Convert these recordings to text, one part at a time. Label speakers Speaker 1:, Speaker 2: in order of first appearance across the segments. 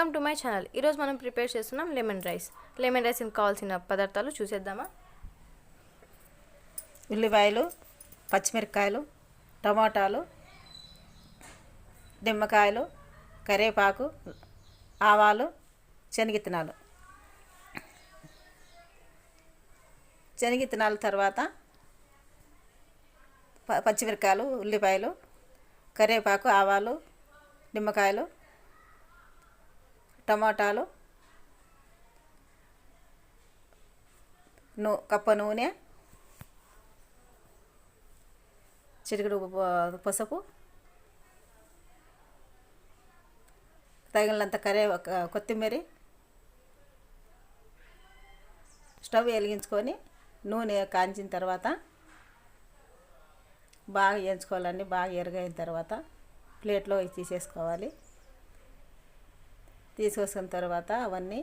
Speaker 1: Welcome to my channel. ఈరోజు మనం prepare చేస్తున్నాం లెమన్ రైస్. లెమన్ రైస్కి కావాల్సిన పదార్థాలు చూసేద్దామా.
Speaker 2: ఉల్లిపాయలు, పచ్చిమిరపకాయలు, టమాటాలు, నిమ్మకాయలు, కరివేపాకు, ఆవాలు, శనగిత్తనాలు. శనగిత్తనాల తర్వాత పచ్చిమిరపకాయలు, ఉల్లిపాయలు, కరివేపాకు, ఆవాలు, నిమ్మకాయలు, టమాటాలు, కప్ప నూనె, చిటికెడు పసుపు, తగినంత కొత్తిమీర. స్టవ్ వెలిగించుకొని నూనె కాంచిన తర్వాత బాగా వేయించుకోవాలండి. బాగా ఎరగైన తర్వాత ప్లేట్లో తీసేసుకోవాలి. తీసుకొచ్చిన తర్వాత అవన్నీ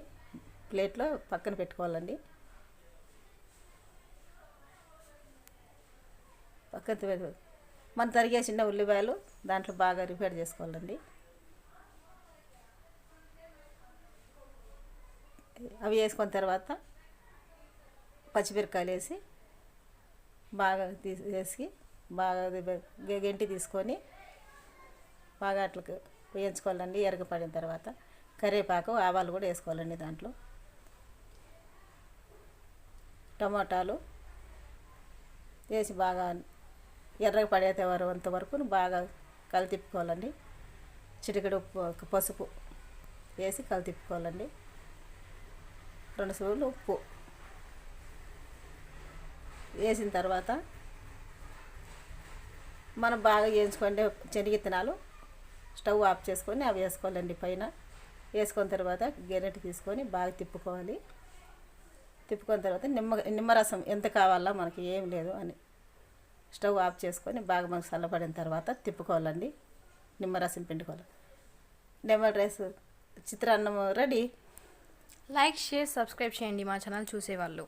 Speaker 2: ప్లేట్లో పక్కన పెట్టుకోవాలండి. మనం తరిగేసిన ఉల్లిపాయలు దాంట్లో బాగా రిపేర్ చేసుకోవాలండి. అవి వేసుకున్న తర్వాత పచ్చిమిరపకాయలు వేసి బాగా వేసి బాగా గెంటి తీసుకొని బాగా అట్లా వేయించుకోవాలండి. ఎరగపడిన తర్వాత కరివేపాకు, ఆవాలు కూడా వేసుకోవాలండి. దాంట్లో టమాటాలు వేసి బాగా ఎర్రగా పడేంత వరకు బాగా కలితిప్పుకోవాలండి. చిటికెడు పసుపు వేసి కలితిప్పుకోవాలండి. 2 స్పూన్లు ఉప్పు వేసిన తర్వాత మనం బాగా వేయించుకోండి శనగిత్తనాలు. స్టవ్ ఆఫ్ చేసుకొని అవి వేసుకోవాలండి. పైన వేసుకున్న తర్వాత గెరెట్ తీసుకొని బాగా తిప్పుకోవాలి. తిప్పుకున్న తర్వాత నిమ్మరసం ఎంత కావాలా మనకి ఏం లేదు అని స్టవ్ ఆఫ్ చేసుకొని బాగా మనకు చల్లబడిన తర్వాత తిప్పుకోవాలండి. నిమ్మరసం పిండుకోవాలి. లెమన్ రైస్ చిత్రాన్నం రెడీ.
Speaker 1: లైక్, షేర్, సబ్స్క్రైబ్ చేయండి మా ఛానల్ చూసేవాళ్ళు.